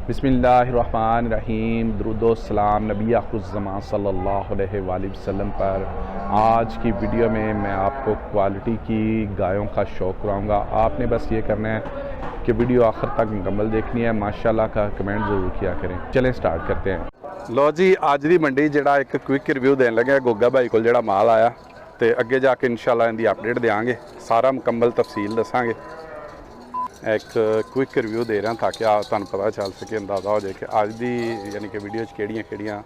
बिस्मिल्लाहिर्रहमानिर्रहीम दुरूदोस्सलाम नबी आखिरुज़्ज़मान सल्लल्लाहु अलैहि वसल्लम पर। आज की वीडियो में मैं आपको क्वालिटी की गायों का शौक़ कराऊँगा। आपने बस ये करना है कि वीडियो आखिर तक मुकम्मल देखनी है। माशाल्लाह का कमेंट ज़रूर किया करें। चलें स्टार्ट करते हैं। लो जी, आज की मंडी जड़ा एक क्विक रिव्यू देन लगे गोगा भाई को जड़ा माल आया तो अगे जाके इंशाल्लाह इनकी अपडेट देंगे, सारा मुकम्मल तफसील दसांगे। एक क्विक रिव्यू दे रहा ताकि तुहानू पता चल सके, अंदाज़ा हो जाए कि अज की यानी कि वीडियो किहड़ियां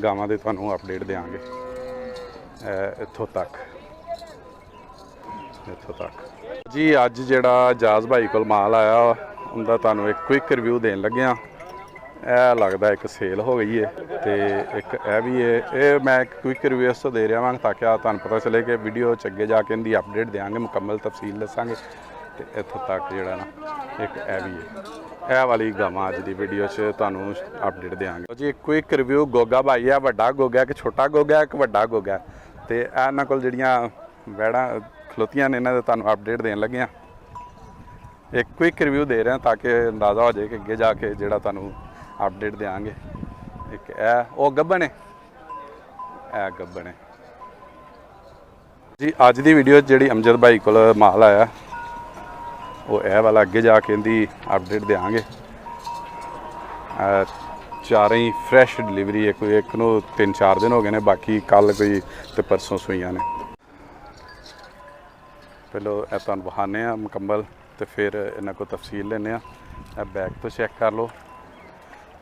गावां दे तुहानू अपडेट देंगे। इत्थों तक जी अज जिहड़ा जाज भाई को माल आया उनका तुहानू एक क्विक रिव्यू देन लगे हाँ। यह लगता एक सेल हो गई है तो एक यह भी है। ये मैं क्विक रिव्यू इस दे रहा ताकि तुहानू पता चले कि वीडियो अगे जाके इनकी अपडेट देंगे, मुकम्मल तफसील दसांगे। तो इत्थों तक जोड़ा ना एक यह भी है। यह वाली गावां अज की वीडियो तुहानू अपडेट देंगे जी। क्विक रिव्यू गोगा भाई है, वड्डा गोगा एक छोटा गोगा एक वड्डा गोगा। तो इन्हां कोल जिहड़ियां वैड़ां खलोतियां ने इन्हां दे तुहानू अपडेट देन लगे। एक क्विक रिव्यू दे रहे हैं ताकि अंदाज़ा हो जाए कि अगे जाके जिहड़ा तुहानू अपडेट देंगे। एक ओ गब्बन है, गब्बन है जी। अज की वीडियो जिहड़ी अमजद भाई को माल आया वो यह वाला अगे जाके इनकी अपडेट देंगे। चार ही फ्रैश डिलीवरी है, कोई एक नू 3-4 दिन हो गए ने, बाकी कल कोई तो परसों सुईयां ने। पहलो यह तुहानू बहाने मुकम्मल तो फिर इन्हां को तफसील लेने। बैक तो चेक कर लो।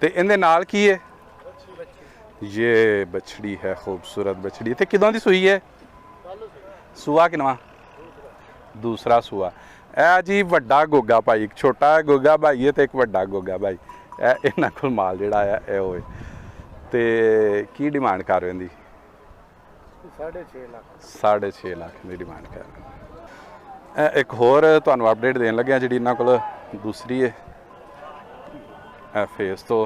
तो इहदे नाल की है, ये बछड़ी है, खूबसूरत बछड़ी। तो किदों की सूई है? सूआ किनवा? दूसरा सूआ। यह जी वड्डा गोगा भाई, एक छोटा गोगा भाई है तो एक वड्डा गोगा भाई। इन्हां कोल माल जिहड़ा है यह होए। तो की डिमांड कर रहे हैं? 6.5 लाख की डिमांड कर रहे। एक होर तुहानू अपडेट देन लगे जी इन्हां कोल दूसरी है। फेस तो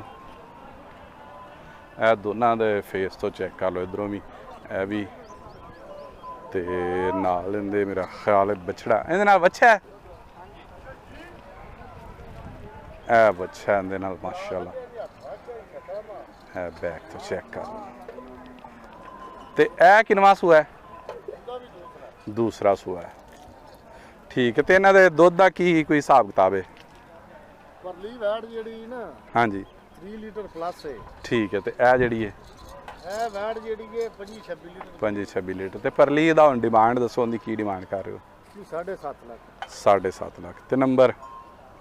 दोनों के फेस तो चेक कर लो, इधरों भी यह भी तो नाल इहदे मेरा ख्याल है बछड़ा, इहदे नाल बच्छा है, बच्छा इहदे नाल माशाल्लाह। बैक तो चेक कर लो। तो यह किनवा सूआ है? दूसरा सूआ है। ठीक है। तो इन्हां दे दुध दा की कोई हिसाब किताब है? परली वैट जिहड़ी ना, हाँ जी, 3 लीटर प्लस है। ठीक है। तो यह जिहड़ी है वैट जिहड़ी है 25-26 लीटर। 25-26 लीटर। तो परली दा हुण डिमांड दसो, उहदी की डिमांड कर रहे हो? 7.5 लाख। 7.5 लाख। तो नंबर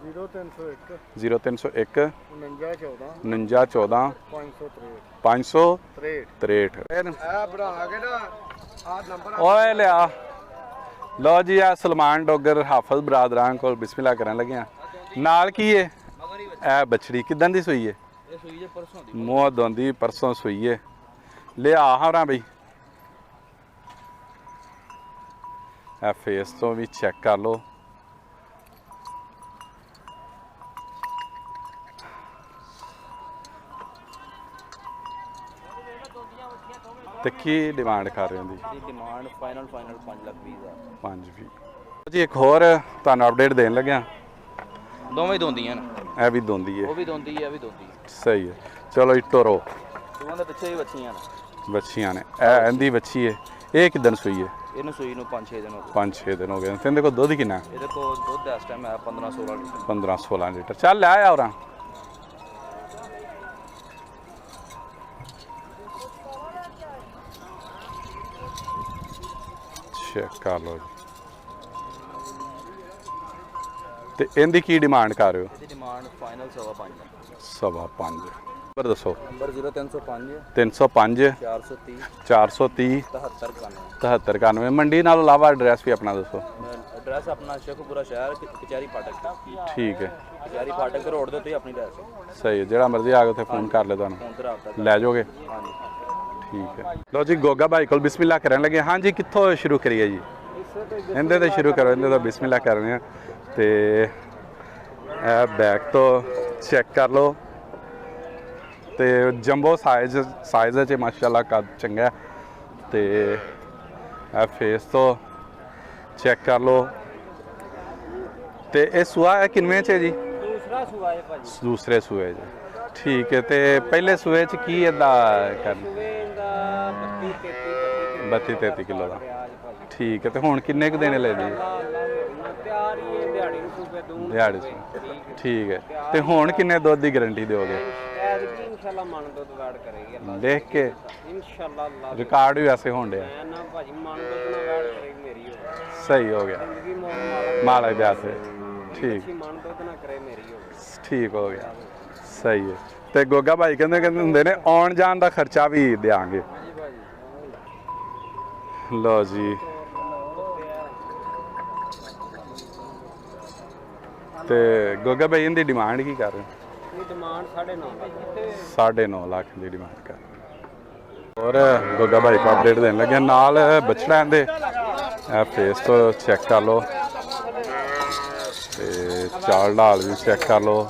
0301 0301 49 14 563 ओए लिया। लो जी, आ सलमान डोगर हाफज बरादरां को बिस्मिल्लाह करन लगे हैं। नाल की है? ए बछड़ी किदन दी सूई है? मूँह दोंदी परसों सूई है। ले आ हाँ बई, ए फेस तो भी चेक कर लो। तो की डिमांड कर रहे हो? डिमांड फाइनल 5 लाख 20 5 जी। एक होर तुहानू अपडेट देन लगे। दोवें दोंदियां ने, यह भी दोंदी है, वो भी दोंदी है, भी दोंदी है। सही है। चलो इटो रो। सूआं दे पिछे ही बच्चियां ने, बच्चियां ने। इहदी बच्ची है, ये किदन सूई है? इहनूं सूई नूं 5-6 दिन हो गए। 5-6 दिन हो गए। तो इहदे कोल दुध किन्ना है? ਇਹਦੇ ਕੋਲ ਦੁੱਧ ਇਸ ਟਾਈਮ ਹੈ 15-16 ਲੀਟਰ। 15-16 लीटर। चल ले आया और चेक कर लो जी। तो इनकी की डिमांड कर रहे हो? ਇਹਦੀ ਡਿਮਾਂਡ ਫਾਈਨਲ 5.5 ਲੱਖ। 5.5। नंबर दसो। ਨੰਬਰ 0305 305 430 430 7391। 7391। मंडी नाल अलावा एड्रैस भी अपना दसो। ਐਡਰੈਸ ਆਪਣਾ ਸ਼ੇਖੂਪੁਰਾ ਸ਼ਹਿਰ ਕਚਹਿਰੀ ਫਾਟਕ। ठीक है। ਕਚਹਿਰੀ ਫਾਟਕ ਰੋਡ ਦੇ ਉੱਤੇ ਆਪਣੀ ਐਡਰੈਸ। सही है। जो मर्जी आ गए उत्थे फोन कर ले, तुहानू ਫੋਨ ਤੇ ਰਾਬਤਾ लै जाओगे। ਹਾਂਜੀ। ठीक है। लो जी, गोगा भाई को बिस्मिल्लाह करन लगे। हाँ जी, कित्थों शुरू करिए जी? इहदे तो शुरू करो, इहदे तो बिस्मिल्लाह कर रहे हैं। तो बैक तो चेक कर लो। तो जंबो साइज माशाल्लाह कद चंगा। तो फेस तो चेक कर लो। तो यह सूआ है किनवें च है जी? दूसरा सूआ है भाजी। दूसरे सूए जी। ਠੀਕ ਹੈ। ਤੇ ਪਹਿਲੇ ਸੂਏ ਚ ਕੀ ਇਹਦਾ ਕਰਨ ਸੂਏ ਦਾ 32 32-33 ਕਿਲੋ ਦਾ। ਠੀਕ ਹੈ। ਤੇ ਹੁਣ ਕਿੰਨੇ ਕੁ ਦਿਨ ਲੈ ਜੀ? ਤਿਆਰ ਹੀ ਹੈ ਦਿਹਾੜੀ ਨੂੰ ਸੂਬੇ ਦੂੰ ਦਿਹਾੜੀ ਚ। ਠੀਕ ਹੈ। ਤੇ ਹੁਣ ਕਿੰਨੇ ਦੁੱਧ ਦੀ ਗਾਰੰਟੀ ਦਿਓਗੇ? ਐਤਕੀ ਇਨਸ਼ਾਅੱਲਾ ਮਨ ਦੁੱਧ ਵੈੜ ਕਰੇਗੀ ਅੱਲਾ ਦੇਖ ਕੇ ਇਨਸ਼ਾਅੱਲਾ ਅੱਲਾ ਰਿਕਾਰਡ ਵੀ ਵੈਸੇ ਹੋਣ ਡਿਆ। ਮੈਂ ਨਾ ਭਾਜੀ ਮਨ ਦੁੱਧ ਨਾਲ ਵੈੜ ਕਰੇਗੀ ਮੇਰੀ ਹੋਵੇ ਸਹੀ ਹੋ ਗਿਆ ਜ਼ਿੰਦਗੀ ਮਾਲਕ ਮਾਲਕ ਦੇ ਆਸੇ। ਠੀਕ ਅੱਛੀ ਮਨ ਦੁੱਧ ਨਾ ਕਰੇ ਮੇਰੀ ਹੋਵੇ। ਠੀਕ ਹੋ ਗਿਆ। ਸਹੀ ਹੈ। ਤੇ ਗੋਗਾ ਭਾਈ ਕਹਿੰਦੇ ਹੁੰਦੇ ਨੇ ਆਉਣ ਜਾਣ ਦਾ ਖਰਚਾ ਵੀ ਦਿਆਂਗੇ। ਜੀ ਭਾਜੀ ਲਓ ਜੀ। ਤੇ ਗੋਗਾ ਭਾਈ ਇਹਦੀ ਡਿਮਾਂਡ ਕੀ ਕਰ ਰਹੇ? ਇਹ ਡਿਮਾਂਡ 9.5 9.5 ਲੱਖ ਦੀ ਡਿਮਾਂਡ ਕਰ ਰਹੇ। ਹੋਰ ਗੋਗਾ ਭਾਈ ਕੋ ਅਪਡੇਟ ਦੇਣ ਲੱਗੇ ਨਾਲ ਬਛੜਾ ਇਹਦੇ ਇਹ ਫੇਸ ਤੋਂ ਚੈੱਕ ਕਰ ਲਓ ਤੇ ਚਾਲ ਢਾਲ ਵੀ ਚੈੱਕ ਕਰ ਲਓ।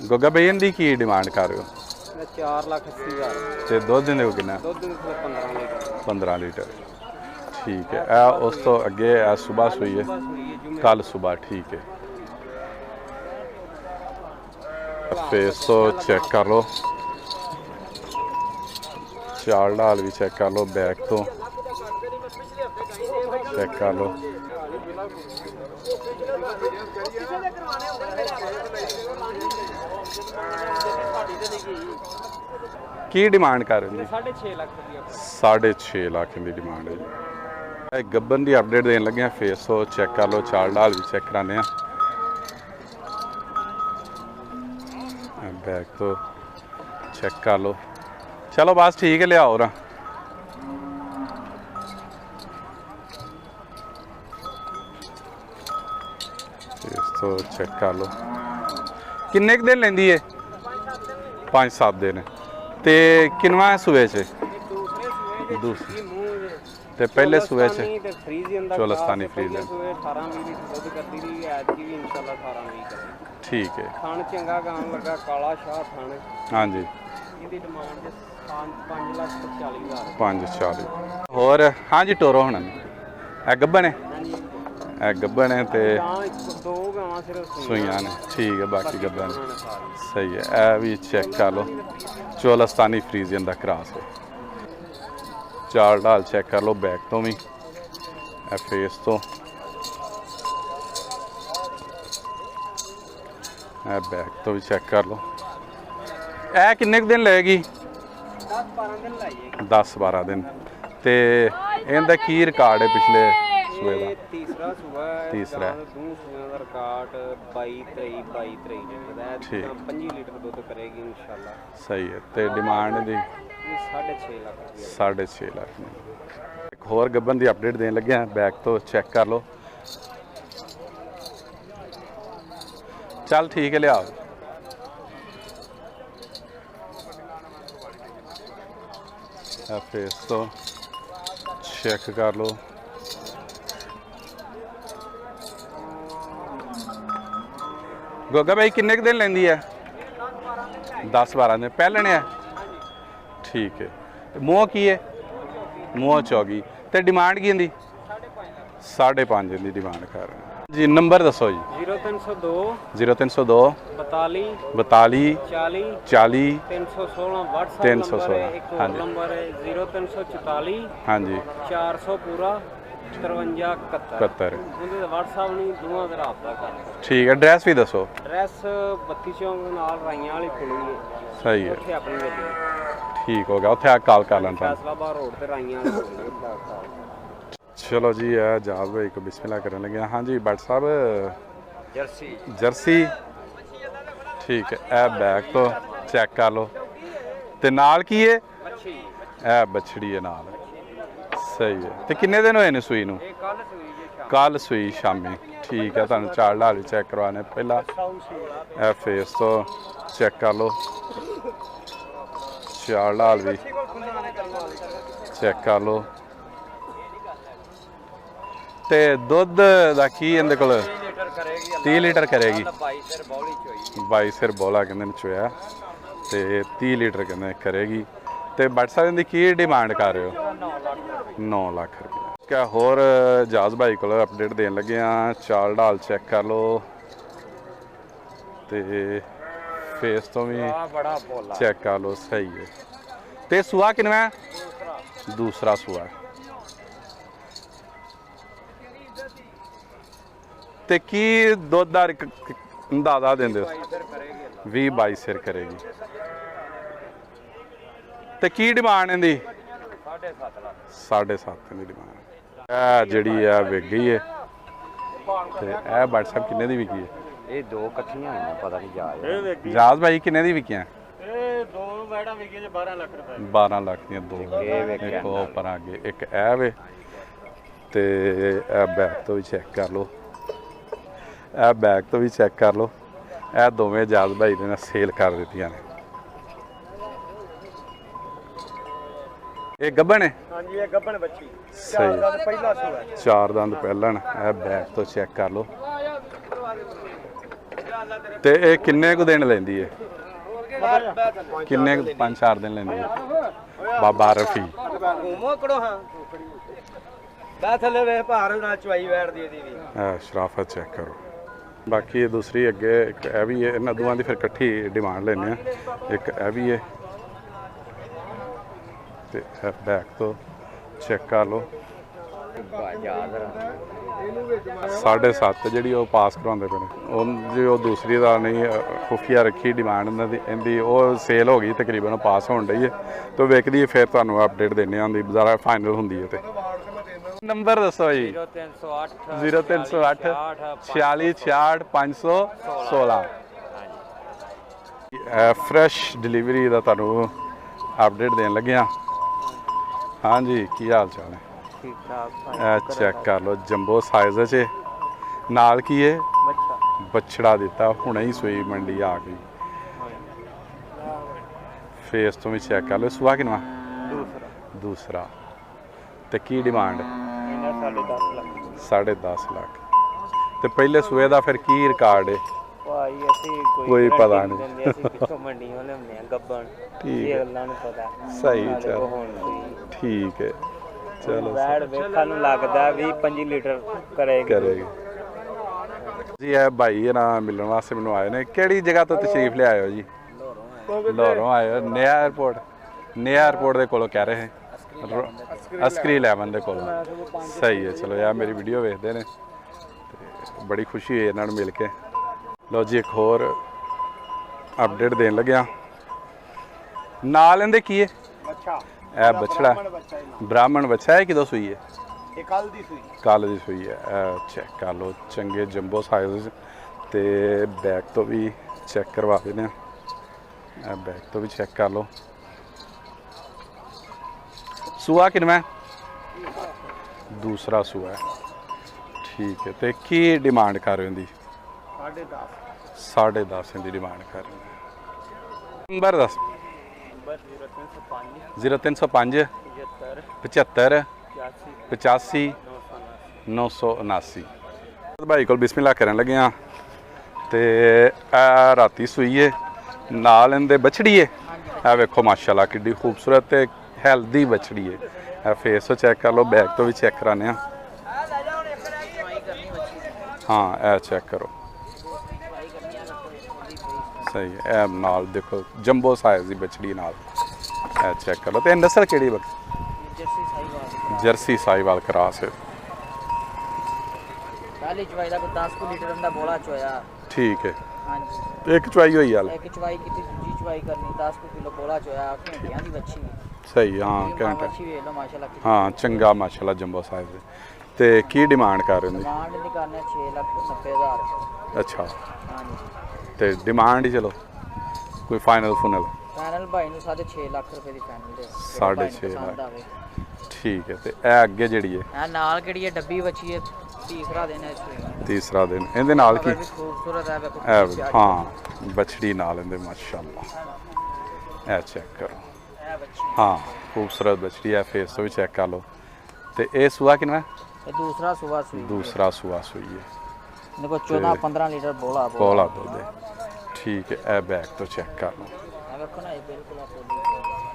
ਗੋਗਾ ਭਾਈ ਇਹਦੀ ਕੀ ਡਿਮਾਂਡ ਕਰ ਰਹੇ ਹੋ? 4,80,000 ਤੇ ਦੁੱਧ ਦਿੰਦੇ ਹੋ ਕਿੰਨਾ? ਦੁੱਧ 15 ਲੀਟਰ 15 ਲੀਟਰ। ਠੀਕ ਹੈ। ਇਹ ਉਸ ਤੋਂ ਅੱਗੇ ਇਹ ਸਵੇਰ ਸੂਈ ਹੈ ਕੱਲ ਸਵੇਰ। ਠੀਕ ਹੈ। ਫੇਸ ਤੋਂ ਚੈੱਕ ਕਰ ਲਓ ਚਾਲ ਢਾਲ ਵੀ ਚੈੱਕ ਕਰ ਲਓ ਬੈਕ ਤੋਂ ਚੈੱਕ ਕਰ ਲਓ। ਕੀ ਡਿਮਾਂਡ ਕਰ ਰਹੇ ਨੇ? 6.5 ਲੱਖ ਦੀ 6.5 ਲੱਖ ਦੀ ਡਿਮਾਂਡ ਹੈ ਜੀ। ਇਹ ਗੱਬਨ ਦੀ ਅਪਡੇਟ ਦੇਣ ਲੱਗੇ ਆ। ਫੇਸ ਤੋਂ ਚੈੱਕ ਕਰ ਲਓ ਚਾਲ ਢਾਲ ਵੀ ਚੈੱਕ ਕਰਾਉਂਦੇ ਆ। बैक तो चेक कर लो। चलो बस ठीक है लियाओ ना। तो चेक कर लो किन्ने क दिन लेंदी है? 5-7 दिन। ते किनवा सूबे च? दूसरे ते पहले सूबे च चोलस्तानी फ्रीजियन। 18-20 लीटर दुੱਧ ਕਰਦੀ ਰਹੀ ਹੈ ਐਤਕੀ ਵੀ ਇਨਸ਼ਾਅੱਲਾ 18-20 ਕਰੇਗੀ। ठीक है। ਖਾਣ ਚੰਗਾ ਗਾਣ ਲੱਗਾ ਕਾਲਾ ਸ਼ਾਹ ਖਾਣ। हाँ जी। ਇਹਦੀ ਡਿਮਾਂਡ 5,40,000 5-40 ਹੋਰ। हाँ जी टोरो होना ए गब्बन है। ਹਾਂਜੀ ए गब्बन है ते ਤਾਂ ਇੱਕ ਦੋ ਗਾਵਾਂ ਸਿਰਫ सुइयां ने। ठीक है बाकी गब्बन ਹੁਣ ਸਾਰੀ सही है। ए भी चेक कर लो चोलस्तानी फ्रीजियन का क्रॉस है। चाल ढाल चेक कर लो बैक तो भी ए फेस तो ए बैक तो भी चेक कर लो। ए किन्ने दिन लगेगी? 10-12 ਦਿਨ ਲਾਈਏ। 10-12 दिन। ते इनका की रिकॉर्ड है पिछले सूबे ਇਹ का? ਤੀਸਰਾ ਸੂਆ ਹੈ। ਤੀਸਰਾ। ਗਾਂ ਦਾ ਦੋ ਸੂਆਂ ਦਾ ਰਿਕਾਰਡ 22-23 ਲੀਟਰ ਦਾ ਹੈ। ਠੀਕ। 25 ਲੀਟਰ ਦੁੱਧ ਕਰੇਗੀ ਇਨਸ਼ਾਅੱਲਾ। सही है। तो डिमांड दी ਇਹ 6.5 ਲੱਖ ਰੁਪਏ। 6.5 ਲੱਖ। एक होर गब्बन की अपडेट देने लगे हैं। बैक तो चेक कर लो। चल ठीक है लियाओ। फेस तो चेक कर लो। गोगा भाई किन्ने क दिन लेंदी है? 10-12 दिन पहले ने है। ठीक है। मूँह की है? मूँह चौगी। तो डिमांड की इंदी? 5.5 की डिमांड कर रहे हैं जी। नंबर दसो जी। 0302 0302 42 42 40 40 316 WhatsApp 316 ਨੰਬਰ ਹੈ। ਇੱਕ हाँ ਹੋਰ जी। ਨੰਬਰ ਹੈ 0344 हाँ जी 400 ਪੂਰਾ 5371 71। ਉਹਦੇ WhatsApp ਨੂੰ ਦੋਵਾਂ ਦਾ ਰਾਬਤਾ ਕਰ। ठीक है। एड्रैस भी दसो। ਐਡਰੈਸ 32 ਚੌਂਕ ਦੇ ਨਾਲ ਰਾਈਆਂ ਵਾਲੀ ਪੁਲੀ ਹੈ। सही है। ਉੱਥੇ ਆਪਣੀ ਗੱਡੀ ठीक हो गया। उत्थे आ कॉल कर लेना। ਫੈਸਲਾਬਾਦ ਰੋਡ ਤੇ ਰਾਈਆਂ ਵਾਲੀ ਪੁਲੀ ਹੈ। चलो जी है जहाज भाई को बिस्मिल्लाह करने लगे। हाँ जी भट्ट साहब ਜਰਸੀ जर्सी। ठीक है। ए बैग तो चेक कर लो। ते नाल की है? ਅੱਛੀ ए बछड़ी है नाल। सही है। ते किन्ने दिन होए ने सूई नू? ਇਹ ਕੱਲ ਸੂਈ ਜੇ ਸ਼ਾਮ कल सूई शामी। ठीक है। तुहानू चाल ढाल भी चेक करवाने पहला ए फेस तो चेक कर लो चाल ढाल भी चेक कर लो। ते दुध दा की इहदे कोल? ਲੀਟਰ ਕਰੇਗੀ 30 लीटर करेगी। 22 ਸਿਰ ਬੌਲੀ ਚੋਈ 22 सिर बोला कहते ने चोया ते 30 लीटर कहते करेगी। ते भट्ट साहब दी की डिमांड कर रहे हो? 9 ਲੱਖ 9 लाख रुपये। क्या होर जहाज भाई को अपडेट देन लगे हाँ। चाल ढाल चेक कर लो ते ਫੇਸ ਤੋਂ ਵੀ ਆ ਬੜਾ ਭੋਲਾ ਚੈੱਕ ਕਰ ਲਓ, ਸਹੀ ਹੈ। ਤੇ ਸੂਆ ਕਿੰਨਾ ਹੈ? ਦੂਸਰਾ ਸੂਆ ਹੈ। ਤੇ ਕੀ ਦੁੱਧ ਦਾ ਅੰਦਾਜ਼ਾ ਦਿੰਦੇ ਹੋ? 20-22 ਸਿਰ ਕਰੇਗੀ। ਤੇ ਕੀ ਡਿਮਾਂਡ ਇਹਦੀ? 7.5 ਲੱਖ। 7.5 ਦੀ ਡਿਮਾਂਡ। ਇਹ ਜਿਹੜੀ ਆ ਵਿਕ ਗਈ ਹੈ। ਤੇ ਇਹ WhatsApp ਕਿੰਨੇ ਦੀ ਵਿਕੀ ਹੈ? ਇਹ ਦੋ ਇਕੱਠੀਆਂ ਆਈਆਂ, ਪਤਾ ਨਹੀਂ ਜਾ ਜਾਜ਼ ਭਾਈ ਕਿੰਨੇ ਦੀ ਵਿਕੀਆਂ? ਇਹ ਦੋ ਵੈੜਾਂ ਵਿਕੀਆਂ 12 ਲੱਖ ਰੁਪਏ। 12 ਲੱਖ ਦੀਆਂ ਦੋ। ਇੱਕ ਉਹ ਪਰ ਅੱਗੇ ਇੱਕ ਇਹ ਵੇ ਤੇ ਇਹ ਬੈਕ ਤੋਂ ਵੀ ਚੈੱਕ ਕਰ ਲਓ। ਇਹ ਬੈਕ ਤੋਂ ਵੀ ਚੈੱਕ ਕਰ ਲਓ। ਇਹ ਦੋਵੇਂ ਜਾਜ਼ ਭਾਈ ਨੇ ਸੇਲ ਕਰ ਦਿੱਤੀਆਂ ਨੇ। ਇਹ ਗੱਭਣ ਹੈ? ਹਾਂਜੀ ਇਹ ਗੱਭਣ ਬੱਚੀ। ਸਹੀ। ਦਾ ਪਹਿਲਾ ਸੂਆ। 4 ਦੰਦ ਪਹਿਲਣ। ਇਹ ਬੈਕ ਤੋਂ ਚੈੱਕ ਕਰ ਲਓ। ਤੇ ਇਹ ਕਿੰਨੇ ਕੁ ਦਿਨ ਲੈਂਦੀ ਹੈ? ਕਿੰਨੇ 5-4 ਦਿਨ ਲੈਂਦੀ ਹੈ? ਬਾਬਾ ਰਫੀ। ਘੁੰਮੋ ਕੜੋ ਹਾਂ। ਦਾ ਥੱਲੇ ਵੇ ਭਾਰ ਨਾਲ ਚਵਾਈ ਵੈੜ ਦੀ ਇਹਦੀ ਵੀ। ਸ਼ਰਾਫਤ ਚੈੱਕ ਕਰੋ। ਬਾਕੀ ਇਹ ਦੂਸਰੀ ਅੱਗੇ ਇੱਕ ਇਹ ਵੀ ਹੈ। ਇਹਨਾਂ ਦੋਵਾਂ ਦੀ ਫਿਰ ਇਕੱਠੀ ਡਿਮਾਂਡ ਲੈਂਦੇ ਆ। ਇੱਕ ਇਹ ਵੀ ਹੈ ਤੇ ਬੈਕ ਤੋਂ ਚੈੱਕ ਕਰ ਲਓ। 7.5 ਜਿਹੜੀ ਉਹ ਪਾਸ ਕਰਾਉਂਦੇ ਪਏ ਨੇ। ਉਹ ਜੋ ਦੂਸਰੀ ਦਾ ਨਹੀਂ ਖੁਫੀਆ ਰੱਖੀ ਡਿਮਾਂਡ ਇਹਨਾਂ ਦੀ, ਇਹਦੀ ਉਹ ਸੇਲ ਹੋ ਗਈ ਤਕਰੀਬਨ, ਪਾਸ ਹੋਣ ਡਈ ਹੈ। ਤੇ ਵਿਕਦੀ ਹੈ ਫਿਰ ਤੁਹਾਨੂੰ ਅਪਡੇਟ ਦਿੰਦੇ ਹਾਂ ਦੀ ਬਾਜ਼ਾਰ ਫਾਈਨਲ ਹੁੰਦੀ ਹੈ। ਤੇ ਨੰਬਰ ਦੱਸੋ ਜੀ। 0308 46 66 516। ਫਰੈਸ਼ ਡਿਲੀਵਰੀ ਦਾ ਤੁਹਾਨੂੰ ਅਪਡੇਟ ਦੇਣ ਲੱਗੇ ਹਾਂ। ਹਾਂਜੀ ਕੀ ਹਾਲ ਚਾਲ ਹੈ? ਠੀਕ ਠਾਕ। ਇਹ ਚੈੱਕ ਕਰ ਲਓ, ਜੰਬੋ ਸਾਈਜ਼ 'ਚ ਨਾਲ ਕੀ ਹੈ? ਬੱਛੜਾ ਦਿੱਤਾ, ਹੁਣੇ ਹੀ ਸੂਈ ਮੰਡੀ ਆ ਗਈ। ਫੇਸ ਤੋਂ ਵੀ ਚੈੱਕ ਕਰ ਲਓ। ਸੂਆ ਕਿੰਨਾ? ਦੂਸਰਾ। ਤੇ ਕੀ ਡਿਮਾਂਡ? 10.5 ਲੱਖ। 10.5 ਲੱਖ। ਤੇ ਪਹਿਲੇ ਸੂਏ ਦਾ ਫਿਰ ਕੀ ਰਿਕਾਰਡ ਹੈ? ਭਾਈ ਅਸੀਂ ਕੋਈ ਪਤਾ ਨਹੀਂ। ਦਿੰਦੇ, ਅਸੀਂ ਕਿੱਥੋਂ ਮੰਡੀਆਂ ਲਿਆਉਂਦੇ ਆ ਗੱਬਣ। ਠੀਕ ਇਹ ਹੈ, ਗੱਲਾਂ ਨੂੰ ਪਤਾ। ਸਹੀ ਨਾਲੇ ਚੱਲ ਉਹ ਹੁਣ ਸੂਈ। ਠੀਕ ਹੈ, ਚਲੋ ਵੈੜ ਵੇਖਣ ਨੂੰ ਲੱਗਦਾ 20-25 ਲੀਟਰ ਕਰੇਗੀ। ਕਰੇਗੀ ਜੀ। ਇਹ ਭਾਈ ਇਹ ਨਾ ਮਿਲਣ ਵਾਸਤੇ ਮੈਨੂੰ ਆਏ ਨੇ। ਕਿਹੜੀ ਜਗ੍ਹਾ ਤੋਂ ਤਸ਼ਰੀਫ ਲਿਆਏ ਹੋ ਜੀ? ਲਾਹੌਰੋਂ ਆਏ ਹੋ। ਨਿਆ 에ਅਰਪੋਰਟ ਦੇ ਕੋਲੋਂ ਕਹਿ ਰਹੇ ਅਸਕਰੀ 11 ਦੇ ਕੋਲੋਂ। ਸਹੀ ਹੈ, ਚਲੋ ਯਾਰ ਮੇਰੀ ਵੀਡੀਓ ਵੇਖਦੇ ਨੇ ਤੇ ਬੜੀ ਖੁਸ਼ੀ ਹੋਈ ਇਹਨਾਂ ਨੂੰ ਮਿਲ ਕੇ। ਲਓ ਜੀ ਇੱਕ ਹੋਰ ਅਪਡੇਟ ਦੇਣ ਲੱਗਿਆ। ਨਾਲ ਇਹਦੇ ਕੀ ਹੈ? ਅੱਛਾ ਇਹ ਬੱਛੜਾ ਬ੍ਰਾਹਮਣ ਬੱਚਾ ਹੈ। ਕਿਦੋਂ ਸੂਈ ਹੈ? ਇਹ ਕੱਲ ਦੀ ਸੂਈ। ਕੱਲ ਦੀ ਸੂਈ ਹੈ। ਇਹ ਚੈੱਕ ਕਰ ਲਓ, ਚੰਗੇ ਜੰਬੋ ਸਾਈਜ਼। ਤੇ ਬੈਕ ਤੋਂ ਵੀ ਚੈੱਕ ਕਰਵਾ ਦਿੰਦੇ ਹਾਂ। ਇਹ ਬੈਕ ਤੋਂ ਵੀ ਚੈੱਕ ਕਰ ਲਓ। ਸੂਆ ਕਿੰਨਾ? ਦੂਸਰਾ ਸੂਆ ਹੈ। ਠੀਕ ਹੈ। ਤੇ ਕੀ ਡਿਮਾਂਡ ਕਰ ਰਹੇ ਹੋ ਇਹਦੀ? 10.5। 10.5 ਦੀ ਡਿਮਾਂਡ ਕਰ ਰਹੇ ਹੋ। ਨੰਬਰ ਦੱਸ। 0305 75 85 979। ਭਾਈ ਕੋਲ ਬਿਸਮਿਲ੍ਲਾ ਕਰਨ ਲੱਗੇ ਹਾਂ। ਤੇ ਇਹ ਰਾਤੀ ਸੂਈ ਹੈ, ਨਾਲ ਇਹਦੇ ਬਛੜੀ ਹੈ। ਇਹ ਵੇਖੋ ਮਾਸ਼ਾਅੱਲਾ ਕਿੱਡੀ ਖੂਬਸੂਰਤ ਤੇ ਹੈਲਦੀ ਬਛੜੀ ਹੈ। ਇਹ ਫੇਸ ਤੋਂ ਚੈੱਕ ਕਰ ਲਓ, ਬੈਕ ਤੋਂ ਵੀ ਚੈੱਕ ਕਰਾਉਂਦੇ ਹਾਂ। ਹਾਂ ਇਹ ਚੈੱਕ ਕਰੋ, ਸਹੀ ਹੈ। ਇਹ ਨਾਲ ਦੇਖੋ ਜੰਬੋ ਸਾਈਜ਼ ਦੀ ਬਛੜੀ ਨਾਲ। ਇਹ ਚੈੱਕ ਕਰ ਲਓ। ਤੇ ਨਸਲ ਕਿਹੜੀ ਬਕ? ਜਰਸੀ ਸਾਈਵਾਲ ਕਰਾਸ ਹੈ। ਪਹਿਲੀ ਚਵਾਈ ਦਾ ਕੋਈ 10 ਲੀਟਰ ਦਾ ਬੋਲਾ ਚੋਇਆ। ਠੀਕ ਹੈ। ਹਾਂਜੀ ਇੱਕ ਚਵਾਈ ਹੋਈ ਹਾਲ। ਇੱਕ ਚਵਾਈ ਕੀਤੀ, ਦੂਜੀ ਚਵਾਈ ਕਰਨੀ। 10 ਕਿਲੋ ਬੋਲਾ ਚੋਇਆ। ਘੰਟਿਆਂ ਦੀ ਵੱਛੀ। ਸਹੀ ਹਾਂ ਘੰਟਾ। ਵੱਛੀ ਵੇਖ ਲਓ ਮਾਸ਼ਾਅੱਲਾ। ਹਾਂ ਚੰਗਾ ਮਾਸ਼ਾਅੱਲਾ ਜੰਬੋ ਸਾਈਜ਼ ਦੇ। ਤੇ ਕੀ ਡਿਮਾਂਡ ਕਰ ਰਹੇ ਨੇ? ਡਿਮਾਂਡ ਦੀ ਕਰਨਾ 6,90,000। ਅੱਛਾ। ਹਾਂਜੀ ਤੇ ਡਿਮਾਂਡ ਹੀ ਚਲੋ ਕੋਈ ਫਾਈਨਲ ਫੁਨਲ? ਫਾਈਨਲ ਭਾਈ ਨੂੰ 6.5 ਲੱਖ ਰੁਪਏ ਦੀ ਫਾਈਨਲ ਦੇ। 6.5 ਲੱਖ। ਠੀਕ ਹੈ। ਤੇ ਇਹ ਅੱਗੇ ਜਿਹੜੀ ਹੈ? ਇਹ ਨਾਲ ਕਿਹੜੀ ਹੈ? ਡੱਬੀ ਵੱਛੀ ਹੈ। ਤੀਸਰਾ ਦਿਨ ਹੈ ਇਸ ਤੀਸਰਾ ਦਿਨ। ਇਹਦੇ ਨਾਲ ਕੀ? ਖੂਬਸੂਰਤ ਹੈ ਵੇਖੋ। ਇਹ ਹਾਂ ਬਛੜੀ ਨਾਲ ਇਹਦੇ ਮਾਸ਼ਾਅੱਲਾ। ਇਹ ਚੈੱਕ ਕਰੋ। ਇਹ ਵੱਛੀ ਹਾਂ ਖੂਬਸੂਰਤ ਬਛੜੀ ਹੈ। ਫੇਸ ਤੋਂ ਵੀ ਚੈੱਕ ਕਰ ਲਓ। ਤੇ ਇਹ ਸੂਆ ਕਿੰਨਾ? ਇਹ ਦੂਸਰਾ ਸੂਆ ਸੂਈ। ਦੂਸਰਾ ਸੂਆ ਸੂਈ ਹੈ। ਦੇਖੋ 14-15 ਲੀਟਰ ਬੋਲਾ ਕੋਲਾ ਦੁੱਧ ਹੈ। ਠੀਕ ਹੈ। ਇਹ ਬੈਕ ਤੋਂ ਚੈੱਕ ਕਰ ਲਓ। ਇਹ ਵੇਖੋ ਨਾ, ਇਹ ਬਿਲਕੁਲ ਆਪੋ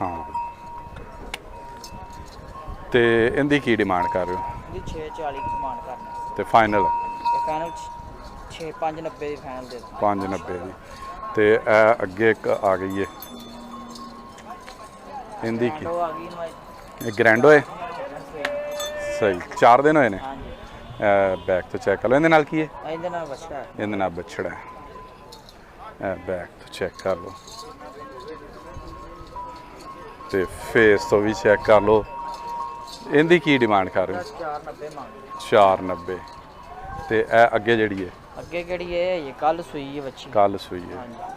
ਹਾਂ। ਤੇ ਇਹਦੀ ਕੀ ਡਿਮਾਂਡ ਕਰ ਰਹੇ ਹੋ? ਦੀ 640 ਦੀ ਡਿਮਾਂਡ ਕਰਨਾ। ਤੇ ਫਾਈਨਲ? ਇਹ ਫਾਈਨਲ 590 ਦੀ ਫਾਈਨਲ ਦੇ ਦਾਂ। 590 ਦੀ। ਤੇ ਇਹ ਅੱਗੇ ਇੱਕ ਆ ਗਈ ਹੈ ਇਹਦੀ ਕੀ वो आ गई इनवाइट ਇਹ ਗ੍ਰੈਂਡੋ ਹੈ ਸਹੀ 4 ਦਿਨ ਹੋਏ ਨੇ हाँ जी ਬੈਕ ਤੋਂ ਚੈੱਕ ਕਰ ਲਓ ਇਹਦੇ ਨਾਲ ਕੀ ਹੈ ਇਹਦੇ ਨਾਲ ਬੱਚਾ ਹੈ ਇਹਦੇ ਨਾਲ ਬੱਛੜਾ ਹੈ ਇਹ ਬੈਕ ਤੋਂ ਚੈੱਕ ਕਰ ਲਓ ਤੇ ਫੇਸ ਤੋਂ ਵੀ ਚੈੱਕ ਕਰ ਲਓ ਇਹਦੀ ਕੀ ਡਿਮਾਂਡ ਕਰ ਰਹੇ ਹੋ 490 ਮੰਗ 490 ਤੇ ਇਹ ਅੱਗੇ ਜਿਹੜੀ ਹੈ ਅੱਗੇ ਕਿਹੜੀ ਹੈ ਇਹ ਕੱਲ ਸੂਈ ਹੈ ਬੱਚੀ ਕੱਲ ਸੂਈ ਹੈ हाँ जी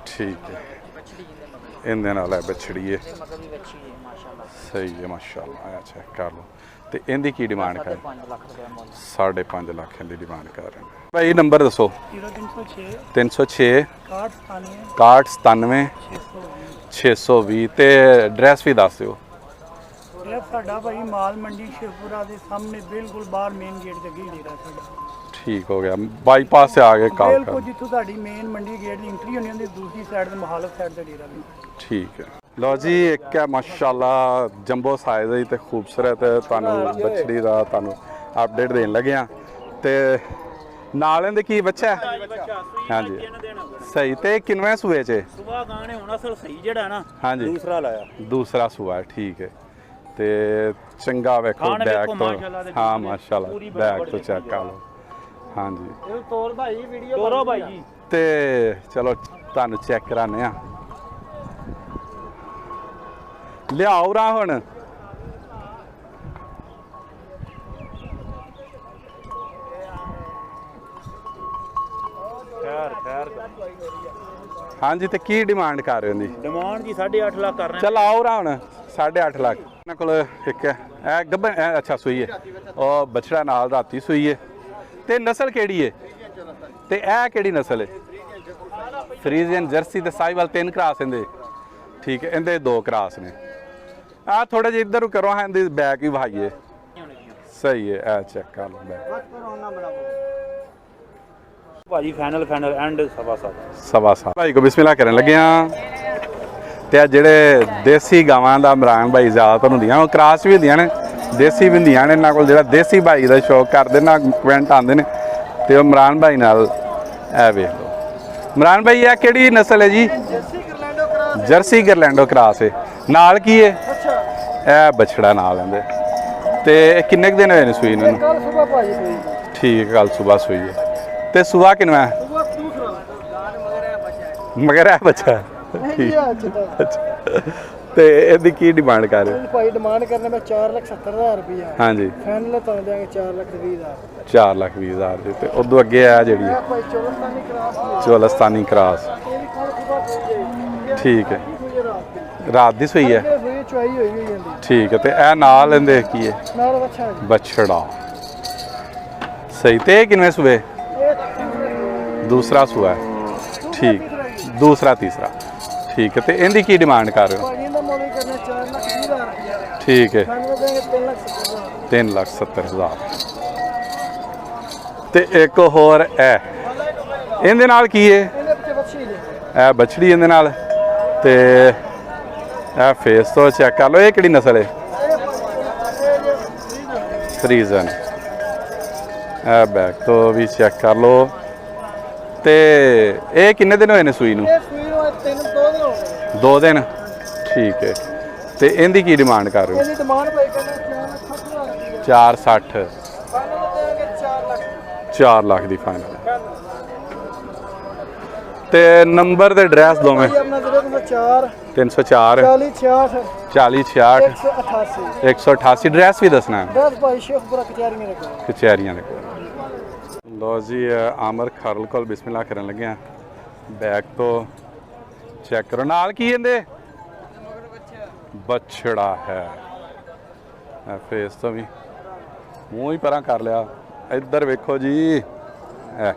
ਠੀਕ ਹੈ बछड़ी जिंदे मगर ਇਹਦੇ ਨਾਲ ਹੈ ਬੱਛੜੀ ਹੈ ये मगर भी बच्ची है माशाल्लाह ਸਹੀ ਹੈ ਮਾਸ਼ਾਅੱਲਾ ਆਇਆ ਚੈੱਕ ਕਰ ਲਓ ਤੇ ਇਹਦੀ ਕੀ ਡਿਮਾਂਡ ਕਰ 5 ਲੱਖ ਰੁਪਏ ਮੁੱਲ 5.5 ਲੱਖ ਦੀ ਡਿਮਾਂਡ ਕਰ ਰਹੇ ਨੇ ਭਾਈ ਨੰਬਰ ਦੱਸੋ 0306 306 61 6197 620 620 ਤੇ ਐਡਰੈਸ ਵੀ ਦੱਸ ਦਿਓ ਇਹ ਸਾਡਾ ਭਾਈ ਮਾਲ ਮੰਡੀ ਸ਼ੇਖਪੁਰਾ ਦੇ ਸਾਹਮਣੇ ਬਿਲਕੁਲ ਬਾਹਰ ਮੇਨ ਗੇਟ ਦੇ ਅੱਗੇ ਡੇਰਾ ਸਾਡਾ ਠੀਕ ਹੋ ਗਿਆ ਬਾਈਪਾਸ से आगे ਕਾਲ ਬਿਲਕੁਲ ਕਰ ਜਿੱਥੋਂ ਤੁਹਾਡੀ ਮੇਨ ਮੰਡੀ ਗੇਟ ਦੀ ਐਂਟਰੀ ਹੋਣੀ ਹੁੰਦੀ ਦੂਸਰੀ ਸਾਈਡ ਤੇ ਮਹਾਲਤ ਸਾਈਡ ਤੇ ਡੇਰਾ ਵੀ ਠੀਕ ਹੈ ਲਓ ਜੀ ਇੱਕ ਹੈ ਮਾਸ਼ਾਅੱਲਾ ਜੰਬੋ ਸਾਈਜ਼ ਹੈ ਤੇ ਖੂਬਸੂਰਤ ਤੁਹਾਨੂੰ ਬੱਚੜੀ ਦਾ ਤੁਹਾਨੂੰ ਅਪਡੇਟ ਦੇਣ ਲੱਗੇ ਆ ਤੇ ਨਾਲ ਇਹਦੇ ਕੀ ਬੱਚਾ ਹੈ ਹਾਂਜੀ ਸਹੀ ਤੇ ਕਿੰਨਵੇਂ ਸੂਏ 'ਚ ਸੁਬਾ ਗਾਣੇ ਹੁਣ ਅਸਲ ਸਹੀ ਜਿਹੜਾ ਨਾ ਹਾਂਜੀ ਦੂਸਰਾ ਲਾਇਆ ਦੂਸਰਾ ਸੂਆ ਹੈ, ਠੀਕ ਹੈ ਤੇ ਚੰਗਾ ਵੇਖੋ ਖਾਣ ਬੈਕ ਵੇਖੋ ਤੋਂ ਮਾਸ਼ਾਅੱਲਾ ਦੇ ਹਾਂ ਪੂਰੀ ਮਾਸ਼ਾਅੱਲਾ ਬੜੀ ਬੈਕ ਤੋਂ ਬੜੀ ਚੈੱਕ ਕਰ ਲਓ ਹਾਂਜੀ ਇਹ ਤੋਰ ਭਾਈ ਵੀਡੀਓ ਤੋਰੋ ਭਾਈ ਜੀ ਤੇ ਚਲੋ ਤੁਹਾਨੂੰ ਚੈੱਕ ਕਰਾਨੇ ਆ ਲਿਆਓ ਰਾ ਹੁਣ ਖੈਰ ਹਾਂਜੀ ਤੇ ਕੀ ਡਿਮਾਂਡ ਕਰ ਰਹੇ ਹੋ ਦੀ ਡਿਮਾਂਡ ਜੀ 8.5 ਲੱਖ ਕਰ ਰਹੇ ਚਲ ਆਓ ਰਾ ਹੁਣ 8.5 ਲੱਖ ਇਹਨਾਂ ਕੋਲ ਇੱਕ ਹੈ ਇਹ ਗੱਭਣ ਇਹ ਅੱਛਾ ਸੂਈ ਹੈ ਉਹ ਬੱਚੜਾ ਨਾਲ ਰਾਤੀ ਸੂਈ ਹੈ ਤੇ ਨਸਲ ਕਿਹੜੀ ਹੈ ਤੇ ਇਹ ਕਿਹੜੀ ਨਸਲ ਹੈ ਫਰੀਜ਼ੀਅਨ ਜਰਸੀ ਤੇ ਸਾਈਵਾਲ 3 ਕਰਾਸ ਇਹਦੇ ਠੀਕ ਹੈ ਇਹਦੇ 2 ਕਰਾਸ ਨੇ ਆ ਥੋੜਾ ਜਿਹਾ ਇੱਧਰ ਕਰੋ ਹਾਂ ਇਹਦੀ ਬੈਕ ਹੀ ਵਹਾਈਏ ਸਹੀ ਹੈ ਇਹ ਚੈੱਕ ਕਰ ਲਓ back। ਭਾਜੀ ਫਾਈਨਲ ਐਂਡ ਸਵਾ ਸਾਲ ਭਾਈ ਕੋ ਬਿਸਮਿਲ੍ਲਾ ਕਰਨ ਲੱਗੇ ਆ ਤੇ ਆ ਜਿਹੜੇ ਦੇਸੀ ਗਾਵਾਂ ਦਾ ਇਮਰਾਨ ਭਾਈ ਜ਼ਿਆਦਾਤਰ ਹੁੰਦੀਆਂ ਉਹ ਕਰਾਸ ਵੀ ਹੁੰਦੀਆਂ ਨੇ ਦੇਸੀ ਵੀ ਹੁੰਦੀਆਂ ਨੇ ਇਹਨਾਂ ਕੋਲ ਜਿਹੜਾ ਦੇਸੀ ਭਾਈ ਦਾ ਸ਼ੌਕ ਕਰਦੇ ਨਾ ਕਮੈਂਟ ਆਉਂਦੇ ਨੇ ਤੇ ਉਹ ਇਮਰਾਨ ਭਾਈ ਨਾਲ ਇਹ ਵੇਖ ਲਓ ਇਮਰਾਨ ਭਾਈ ਇਹ ਕਿਹੜੀ ਨਸਲ ਹੈ ਜੀ ਜਰਸੀ ਗਰਲੈਂਡੋ ਕਰਾਸ ਹੈ ਨਾਲ ਕੀ ਹੈ ਇਹ ਬਛੜਾ ਨਾਲ ਇਹਦੇ ਤੇ ਇਹ ਕਿੰਨੇ ਕੁ ਦਿਨ ਹੋਏ ਨੇ ਸੂਈ ਨੂੰ ਕੱਲ ਸਵੇਰ ਭਾਈ ਕੋਈ ਠੀਕ ਕੱਲ ਸਵੇਰ ਸੂਈ ਹੈ ਤੇ ਸੁਆ ਕਿੰਨਾ ਹੈ ਮਗਰ ਇਹ ਬੱਚਾ ਠੀਕ ਅੱਛਾ ਤੇ ਇਹਦੀ ਕੀ ਡਿਮਾਂਡ ਕਰ ਰਹੇ ਹੋ ਭਾਈ ਡਿਮਾਂਡ ਕਰਨੇ ਮੈਂ 4,70,000 ਰੁਪਇਆ ਹਾਂਜੀ ਫਾਈਨਲ ਤਾਂ ਦੇਾਂਗੇ 4,20,000 4,20,000 ਦੀ ਤੇ ਉਦੋਂ ਅੱਗੇ ਆ ਜਿਹੜੀ ਇਹ ਭਾਈ 14 ਕਰਾਸ ਚੋਲਸਤਾਨੀ ਕਰਾਸ ਇਹਦੀ ਕੱਲ ਸਵੇਰ ਠੀਕ ਹੈ ਕੋਈ ਰਾਤ ਰਾਤ ਦੀ ਸੂਈ ਹੈ ਇਹ ਸੂਈ ਚੁਆਈ ਹੋਈ ਹੋਈ ਜਾਂਦੀ ਠੀਕ ਹੈ ਤੇ ਇਹ ਨਾਲ ਲੈਂਦੇ ਕੀ ਹੈ ਨਾਲ ਬੱਚਾ ਜੀ ਬਛੜਾ ਸਹੀ ਤੇ ਇਹ ਕਿੰਨੇ ਸੂਏ ਦੂਸਰਾ ਸੂਆ ਹੈ ਠੀਕ ਦੂਸਰਾ ਤੀਸਰਾ ਠੀਕ ਹੈ ਤੇ ਇਹਦੀ ਕੀ ਡਿਮਾਂਡ ਕਰ ਰਹੇ ਹੋ ਭਾਈ ਇਹਦਾ ਮੁੱਲ ਕਰਨਾ 4,20,000 ਰੁਪਇਆ ਠੀਕ ਹੈ ਫਾਈਨਲ ਦੇਾਂਗੇ 3,70,000 3,70,000 ਤੇ ਇੱਕ ਹੋਰ ਇਹਦੇ ਨਾਲ ਕੀ ਹੈ ਇਹਦੇ ਪਿੱਛੇ ਬੱਚੀ ਲੈ ਇਹ ਬਛੜੀ ਇਹਦੇ ਨਾਲ ਤੇ ਇਹ ਫੇਸ ਤੋਂ ਚੈੱਕ ਕਰ ਲਓ ਇਹ ਕਿਹੜੀ ਨਸਲ ਹੈ ਫਰੀਜ਼ਨ ਇਹ ਬੈਕ ਤੋਂ ਵੀ ਚੈੱਕ ਕਰ ਲਓ ਤੇ ਇਹ ਕਿੰਨੇ ਦਿਨ ਹੋਏ ਨੇ ਸੂਈ ਨੂੰ ਇਹ ਸੂਈ ਨੂੰ 2 ਦਿਨ ਹੋ ਗਏ 2 ਦਿਨ ਠੀਕ ਹੈ ਤੇ ਇਹਦੀ ਕੀ ਡਿਮਾਂਡ ਕਰ ਰਹੇ ਹੋ ਇਹਦੀ ਡਿਮਾਂਡ ਭਾਈ ਕਰਨਾ 4,60,000 ਰੁਪਇਆ 460 ਫਾਈਨਲ ਦੇਾਂਗੇ 4 ਲੱਖ 4 ਲੱਖ ਦੀ ਫਾਈਨਲ ਤੇ ਨੰਬਰ ਤੇ ਐਡਰੈਸ ਦੋਵੇਂ ਭਾਈ ਆਪਣਾ 04 304 40 66 40 66 188 188 ਐਡਰੈਸ ਵੀ ਦੱਸਣਾ ਹੈ 10 ਭਾਈ ਸ਼ੇਖਪੁਰਾ ਕਚਹਿਰੀਆਂ ਦੇ ਕੋਲ ਕਚਹਿਰੀਆਂ ਦੇ ਕੋਲ ਲੋ ਜੀ ਆਮਰ ਖਰਲ ਕੋਲ ਬਿਸਮਿਲ੍ਲਾ ਕਰਨ ਲੱਗੇ ਆ ਬੈਕ ਤੋਂ ਚੈੱਕ ਕਰੋ ਨਾਲ ਕੀ ਇਹਦੇ ਬਛੜਾ ਹੈ ਫੇਸ ਤੋਂ ਵੀ ਮੂੰਹ ਹੀ ਪਰਾਂ ਕਰ ਲਿਆ ਇੱਧਰ ਵੇਖੋ ਜੀ ਐ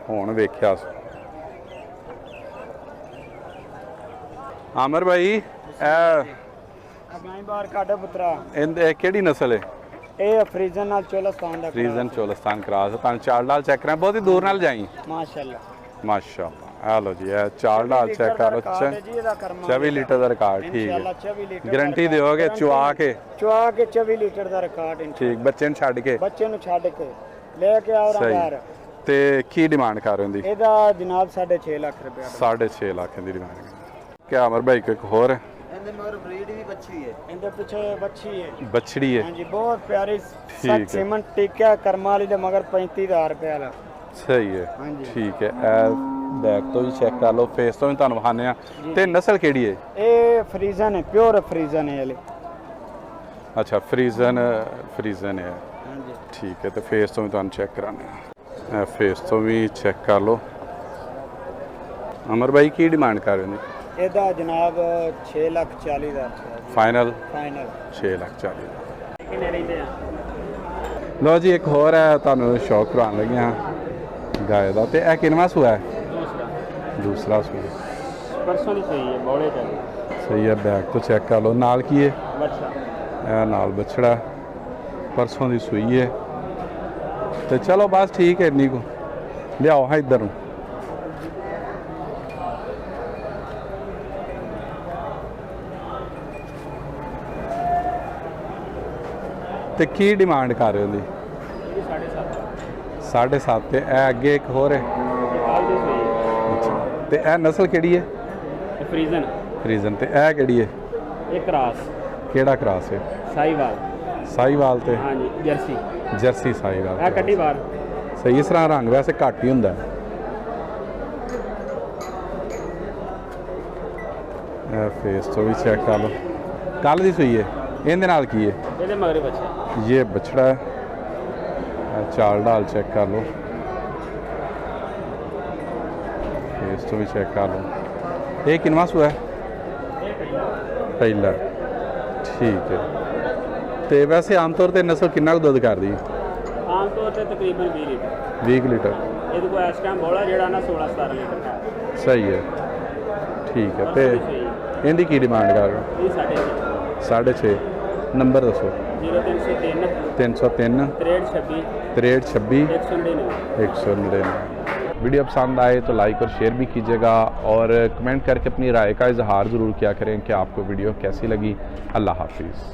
ਹੁਣ ਵੇਖਿਆ ਆਮਰ ਭਾਈ ਅਗਾਈ ਬਾਹਰ ਕਾਡਾ ਪੁੱਤਰਾ ਇਹ ਕਿਹੜੀ ਨਸਲ ਹੈ ਇਹ ਫਰੀਜ਼ਨ ਨਾਲ ਚੋਲਸਤਾਨ ਦਾ ਫਰੀਜ਼ਨ ਚੋਲਸਤਾਨ ਕਰਾਸ ਤੁਹਾਨੂੰ ਚਾਰ ਨਾਲ ਚੈੱਕ ਕਰਾਂ ਬਹੁਤ ਹੀ ਦੂਰ ਨਾਲ ਜਾਈ ਮਾਸ਼ਾਅੱਲਾ ਮਾਸ਼ਾਅੱਲਾ ਆ ਲੋ ਜੀ ਇਹ ਚਾਰ ਨਾਲ ਚੈੱਕ ਕਰ ਲੋ ਜੀ ਇਹਦਾ ਕਰਮਾ 24 ਲੀਟਰ ਦਾ ਰਿਕਾਰਡ ਠੀਕ ਇਨਸ਼ਾਅੱਲਾ ਹੈ 24 ਲੀਟਰ ਗਾਰੰਟੀ ਦਿਓਗੇ ਚੁਆ ਕੇ ਚੁਆ ਕੇ 24 ਲੀਟਰ ਦਾ ਰਿਕਾਰਡ ਠੀਕ ਬੱਚੇ ਨੂੰ ਛੱਡ ਕੇ ਬੱਚੇ ਨੂੰ ਛੱਡ ਕੇ ਲੈ ਕੇ ਆਉ ਸਹੀ। ਘਰ ਤੇ ਕੀ ਡਿਮਾਂਡ ਕਰ ਰਹੇ ਹੋ ਦੀ? ਇਹਦਾ ਜਨਾਬ 6.5 ਲੱਖ ਰੁਪਏ 6.5 ਲੱਖ ਦੀ ਡਿਮਾਂਡ। ਕਿਆ ਅਮਰ ਭਾਈ ਇੱਕ ਹੋਰ ਹੈ? ਇਹਦੇ ਮਗਰ ਬਰੀਡ ਵੀ ਬੱਚੀ ਹੈ। ਇਹਦੇ ਪਿੱਛੇ ਬੱਚੀ ਹੈ। ਬਛੜੀ ਹੈ। ਹਾਂਜੀ ਬਹੁਤ ਪਿਆਰੀ ਠੀਕ ਹੈ। ਸੀਮਨ ਟਿਕਿਆ ਕਰਮਾਂ ਵਾਲੀ ਦੇ ਮਗਰ 35,000 ਰੁਪਏ ਵਾਲਾ। ਸਹੀ ਹੈ। ਹਾਂਜੀ। ਠੀਕ ਹੈ। ਇਹ ਬੈਕ ਤੋਂ ਵੀ ਚੈੱਕ ਕਰ ਲਓ, ਫੇਸ ਤੋਂ ਵੀ ਤੁਹਾਨੂੰ ਵਿਖਾਉਂਦੇ ਆ। ਤੇ ਨਸਲ ਕਿਹੜੀ ਹੈ? ਇਹ ਫਰੀਜ਼ਨ ਹੈ, ਪਿਓਰ ਫਰੀਜ਼ਨ ਹੈ ਹਲੇ। ਅੱਛਾ ਫਰੀਜ਼ਨ ਹੈ। ਹਾਂਜੀ। ਠੀਕ ਹੈ। ਤੇ ਫੇਸ ਤੋਂ ਵੀ ਤੁਹਾਨੂੰ ਚੈੱਕ ਕਰਾਉਂਦੇ ਆ। ਇਹ ਫੇਸ ਤੋਂ ਵੀ ਚੈੱਕ ਕਰ ਲਓ। ਅਮਰ ਭਾਈ ਕੀ ਡਿਮਾਂਡ ਕਰ ਰਹੇ ਨੇ? ਇਹਦਾ ਜਨਾਬ 6,40,000 ਰੁਪਏ ਫਾਈਨਲ ਫਾਈਨਲ। 6,40,000। ਕਿੰਨੇ ਰਹਿੰਦੇ ਆ? ਲਓ ਜੀ ਇੱਕ ਹੋਰ ਹੈ, ਤੁਹਾਨੂੰ ਸ਼ੌਕ ਕਰਾਉਣ ਲੱਗੇ ਹਾਂ ਗਾਇ ਦਾ। ਤੇ ਇਹ ਕਿੰਨਵਾਂ ਸੂਆ ਹੈ? ਦੂਸਰਾ ਸੂਆ। ਪਰਸੋਂ ਦੀ ਸਹੀ ਹੈ, ਬੋਲੇ ਚੱਲ। ਸਹੀ ਹੈ। ਬੈਕ ਤੋਂ ਚੈੱਕ ਕਰ ਲਓ। ਨਾਲ ਕੀ ਹੈ? ਬੱਚਾ। ਇਹ ਨਾਲ ਬਛੜਾ, ਪਰਸੋਂ ਦੀ ਸੂਈ ਹੈ। ਤੇ ਚਲੋ ਬਸ ਠੀਕ ਹੈ, ਇੰਨੀ ਕੁ ਲਿਆਓ ਹਾਂ ਇੱਧਰ ਨੂੰ। ਤੇ ਕੀ ਡਿਮਾਂਡ ਕਰ ਰਹੇ ਹੋ ਦੀ? 7.5। ਤੇ ਇਹ ਅੱਗੇ ਇੱਕ ਹੋਰ ਹੈ। ਅੱਛਾ। ਤੇ ਇਹ ਨਸਲ ਕਿਹੜੀ ਹੈ? ਫਰੀਜ਼ਨ। ਫਰੀਜ਼ਨ। ਤੇ ਇਹ ਕਿਹੜੀ ਹੈ? ਇਹ ਕਰਾਸ ਕਿਹੜਾ ਕਰਾਸ ਹੈ? ਸਾਈਵਾਲ। ਸਾਈਵਾਲ ਤੇ ਹਾਂਜੀ ਜਰਸੀ। ਜਰਸੀ ਸਾਈਵਾਲ। ਇਹ ਕੱਢੀ ਬਾਹਰ। ਸਹੀ। ਇਸ ਤਰ੍ਹਾਂ ਰੰਗ ਵੈਸੇ ਘੱਟ ਹੀ ਹੁੰਦਾ। ਇਹ ਫੇਸ ਤੋਂ ਵੀ ਚੈੱਕ ਕਰ ਲਓ। ਕੱਲ ਦੀ ਸੂਈ ਹੈ। ਇਹਦੇ ਨਾਲ ਕੀ ਹੈ? ਇਹਦੇ ਮਗਰੇ ਬੱਚਾ। ਇਹ ਬਛੜਾ ਹੈ। ਚਾਲ ਢਾਲ ਚੈੱਕ ਕਰ ਲਓ। ਫੇਸ ਤੋਂ ਵੀ ਚੈੱਕ ਕਰ ਲਓ। ਇਹ ਕਿੰਨਵਾਂ ਸੂਆ ਹੈ? ਪਹਿਲਾ। ਠੀਕ ਹੈ। ਤੇ ਵੈਸੇ ਆਮ ਤੌਰ ਤੇ ਨਸਲ ਕਿੰਨਾ ਕੁ ਦੁੱਧ ਕਰਦੀ? ਆਮ ਤੌਰ ਤੇ ਤਕਰੀਬਨ 20 ਲੀਟਰ। 20 ਲੀਟਰ। ਇਹਦੇ ਕੋਲ ਇਸ ਟਾਈਮ ਬੋਲਾ ਜਿਹੜਾ ਨਾ 16-17 ਲੀਟਰ ਹੈ। ਸਹੀ ਹੈ। ਠੀਕ ਹੈ। ਤੇ ਇਹਦੀ ਕੀ ਡਿਮਾਂਡ ਕਰ ਰਹੇ ਹੋ? ਇਹ 6.5। 6.5। ਨੰਬਰ ਦੱਸੋ। 0303 303 6326 6326 199। 199। वीडियो पसंद आए तो लाइक और शेयर भी कीजिएगा और कमेंट करके अपनी राय का इजहार ज़रूर किया करें कि आपको वीडियो कैसी लगी। अल्लाह हाफिज़।